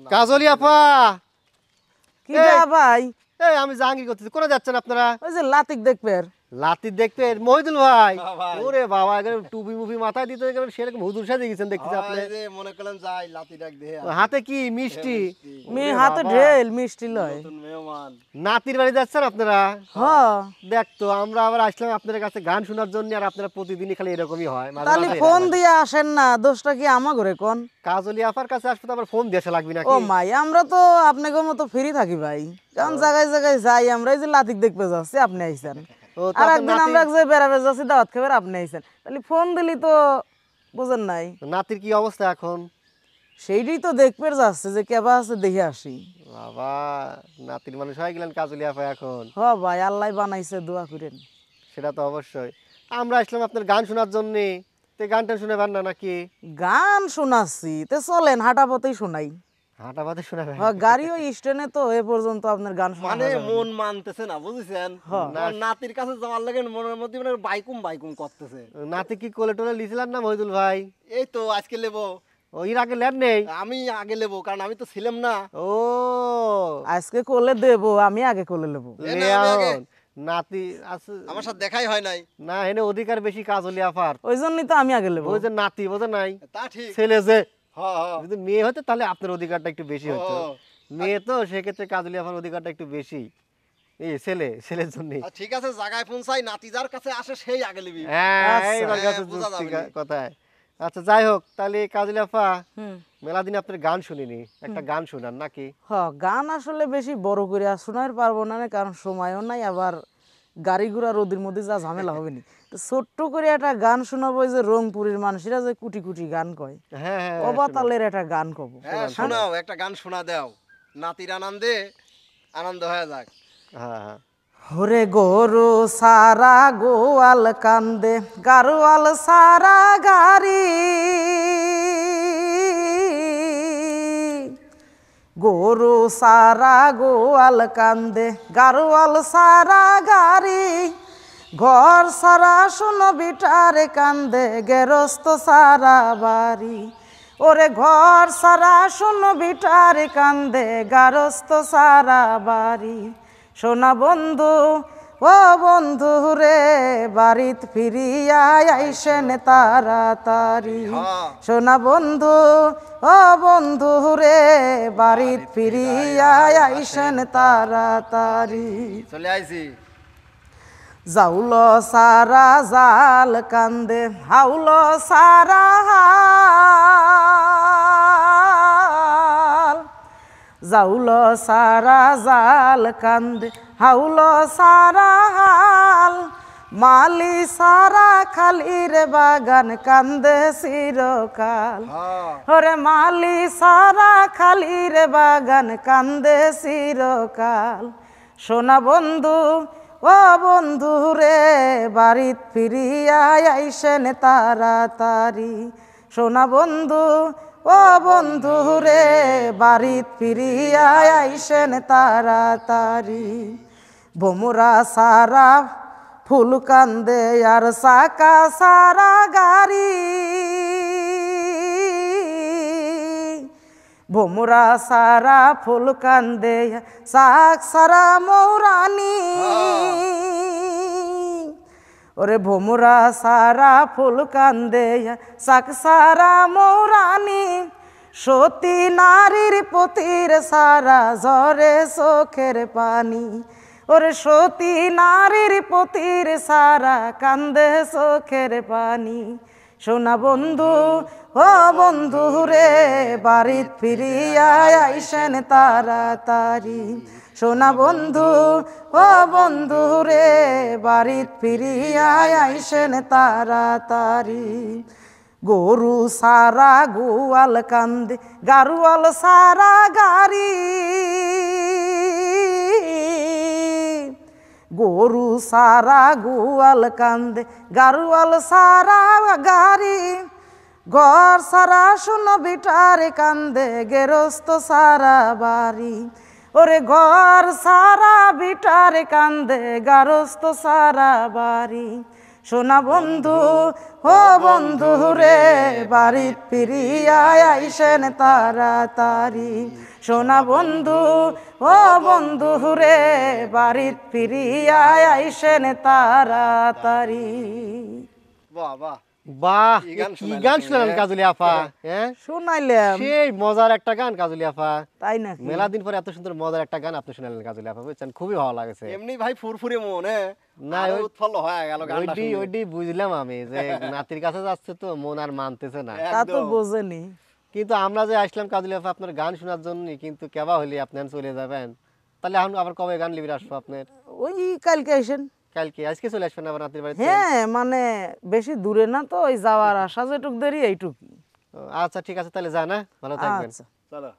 কাজলি আপা, কি যা ভাই? এই আমি জাহাঙ্গীর করতেছি। কোথায় যাচ্ছেন আপনারা? ওই যে লাতিক দেখবে। লাতি দেখতে মহিদুল ভাই? হ্যাঁ ভাই। ওরে বাবা, এখানে টুপি মুপি মাথায় দিতে একেবারে সেরকম হুজুর সাজে গেছেন দেখতেছি আপনি। এই যে মনে করলাম যাই লাতি ডাক দিয়ে হাতে কি মিষ্টি? মেয়ে ওরে হাতে বাবা। ঢেল মিষ্টি লয়। নতুন মেহমান। নাতির বাড়ি যাচ্ছেন আপনারা? হ দেখতো আমরা আবার আসলাম আপনাদের কাছে গান শোনার জন্য, আর আপনারা প্রতিদিনই খালি এরকমই হয়। মাঝে তাহলে মাঝে ফোন এরকম হয়। দিয়ে আসেন না, দোষটা কি আমার ঘরে কোন? কাজলি আপার কাছে আসতে তো আবার ফোন দিয়ে আসা লাগবে ও নাকি? মাই, আমরা তো আপনাকে মতো ফ্রি থাকি ভাই, কারণ জায়গায় জায়গায় যাই আমরা। এই যে লাতিক দেখতে যাচ্ছি, আপনি আইছেন। ও তো আর আপনার একদিন নাতি- আমরা এক জায়গায় বেড়াবে যাচ্ছি, দাওয়াত খাবার, আপনি আইছেন। তাহলে ফোন দিলি তো বুঝেন নাই। নাতির কি অবস্থা এখন? সেইটাই তো দেখবে যাচ্ছে যে কেবা আছে দেখে আসি। বাবা, নাতির মানুষ হয়ে গেলেন কাজলি আপা এখন। হ ভাই, আল্লাহ বানাইছে, দোয়া করেন। সেটা তো অবশ্যই। আমরা আসলাম আপনার গান শোনার জন্য, তে গানটা শুনে পান না নাকি? গান শোনাচ্ছি তে চলেন, হাঁটা পথেই শোনাই। হাঁটা বাদে শোনাবেন? হ, গাড়ি ওই স্ট্যান্ডে তো এ পর্যন্ত আপনার গান শোনা মানে যাবে না। মন মানতেছে না, বুঝছেন? আমার নাতির কাছে যাওয়ার লাগে মনের মধ্যে মানে বাইকুম বাইকুম করতেছে। নাতি কি কোলে টোলে লিছিলেন না মহিদুল ভাই? এই তো আজকে লেবো, ও এর আগে লেন নেই? আমি আগে লেবো কারণ আমি তো ছিলাম না। ও আজকে কোলে দেবো, আমি আগে কোলে নেবো। এ না, আমি আগে। নাতি আছে আমার সাথে দেখাই হয় নাই। না, এনে অধিকার বেশি কাজলি আপার। ওই জন্যই তো আমি আগে নেবো। ওই যে নাতি বোঝে নাই, তা ঠিক। ছেলে যে। হ্যাঁ হ্যাঁ। যদি মেয়ে হতো তাহলে আপনার অধিকারটা একটু বেশি হতো। ও। মেয়ে তো সেক্ষেত্রে কাজলি আপার অধিকারটা একটু বেশি। এই ছেলের জন্য। ঠিক আছে, জায়গায় পৌঁছাই, নাতি যার কাছে আসে সেই আগে লিবি। হ্যাঁ, আচ্ছা। এইবার হ্যাঁ, কাছে বোঝা যুক্তি যাবে নি। কথায়। আচ্ছা যাই হোক, তাহলে কাজলি আপা হুম। মেলা দিন আপনার গান শুনিনি, একটা গান শোনান নাকি? হ, গান আসলে বেশি বড় করে আর শোনার পারবো না, কারণ সময়ও নাই, আবার গাড়ি ঘোড়া রোদের মধ্যে যা ঝামেলা হবে নি। তো ছোট্ট করে একটা গান শোনাবো, ওই যে রংপুরের মানুষেরা যে কুটি কুটি গান কয়, হ্যাঁ হ্যাঁ, অবাতালের একটা গান কব। হ্যাঁ শোনাও, একটা গান শোনা দাও, নাতির আনন্দে আনন্দ হয়ে যাক। হ্যাঁ হ্যাঁ। হরে গরু সারা গোয়াল কান্দে, গারোয়াল সারা গাড়ি, গরু সারা গোয়াল কান্দে, গারোয়াল সারা গাড়ি, ঘর সারা শোনো বিটারে কান্দে, গেরস্ত সারা বাড়ি। ওরে ঘর সারা শোনো বিটারে কান্দে, গারস্ত সারা বাড়ি। সোনা বন্ধু, ও বন্ধু রে, বাড়িত ফিরিয়া আইসেন তাড়াতাড়ি। হ্যাঁ। সোনা বন্ধু, ও বন্ধু রে, বাড়িত ফিরিয়া আইসেন তাড়াতাড়ি। চলে আইছি। জাউল সারা জাল কান্দে, হাউল সারা হাল, জাউল সারা জাল কান্দে, হাউল সারা হাল, মালি সারা খালির বাগান কান্দে চিরকাল। হ্যাঁ। ওরে মালি সারা খালির বাগান কান্দে চিরকাল। সোনা বন্ধু, ও বন্ধু রে, বাড়িত ফিরিয়া আইসেন তাড়াতাড়ি। সোনা বন্ধু, ও বন্ধু রে, বাড়িত ফিরিয়া আইসেন তাড়াতাড়ি। ভোমরা সারা ফুল কান্দে, আর চাকা সারা গাড়ি, ভোমরা সারা ফুল কান্দে, শাক সারা মৌরানি। ওরে ভোমরা সারা ফুল কান্দে, শাক সারা মৌরানি, সতী নারীর পতির সারা ঝরে চোখের পানি। ওরে সতী নারীর পতির সারা কান্দে চোখের পানি। সোনা বন্ধু, ও বন্ধু রে, বাড়িত ফিরিয়া আইসেন তাড়াতাড়ি। সোনা বন্ধু, ও বন্ধু রে, বাড়িত ফিরিয়া আইসেন তাড়াতাড়ি। গরু সারা গোয়াল কান্দে, গারোয়াল সারা গাড়ি, গরু সারা গোয়াল কান্দে, গারোয়াল সারা গাড়ি, ঘর সারা শোনো বিটারে কান্দে, গেরস্ত সারা বাড়ি। ওরে ঘর সারা বিটারে কান্দে, গারস্ত সারা বাড়ি। সোনা বন্ধু ও বন্ধু রে বাড়িত ফিরিয়া আইসেন তাড়াতাড়ি সোনা বন্ধু ও বন্ধু রে বাড়িত ফিরিয়া আইসেন তাড়াতাড়ি। বাহ বাহ, বাহ, কি গান কি শোনালেন গান তুমি, শোনালেন হ্যাঁ? কাজলি আপা, হ্যাঁ শোনাইলাম সেই মজার একটা গান কাজলি আপা। তাই নাকি? মেলা দিন পরে এত সুন্দর মজার একটা গান আপনি শোনালেন কাজলি আপা, বুঝছেন, খুবই ভালো লাগছে। এমনি ভাই ফুরফুরে মন, হ্যাঁ না, আরো ওই- উৎফুল্ল হয়ে গেল গানটা শুনে। ওইটি বুঝলাম আমি যে নাতির কাছে যাচ্ছে তো মন আর মানতেছে না। তা তো একদম। বোঝেনি। কিন্তু আমরা যে আসলাম কাজলি আপা আপনার গান শোনার জন্য, কিন্তু কেবা হলি আপনি আর চলে যাবেন, তাহলে এখন আবার কবে গান লিবির আসবো আপনার? ওই কালকে আইসেন। কালকে? আজকে চলে আসবেন আবার নাতির বাড়িতে? হ্যাঁ মানে বেশি দূরে না তো, ওই যাওয়ার আসা যেটুক দেরি এইটুকু। আচ্ছা ঠিক আছে, তাহলে যা না, ভালো থাকবেন। আচ্ছা। চলো।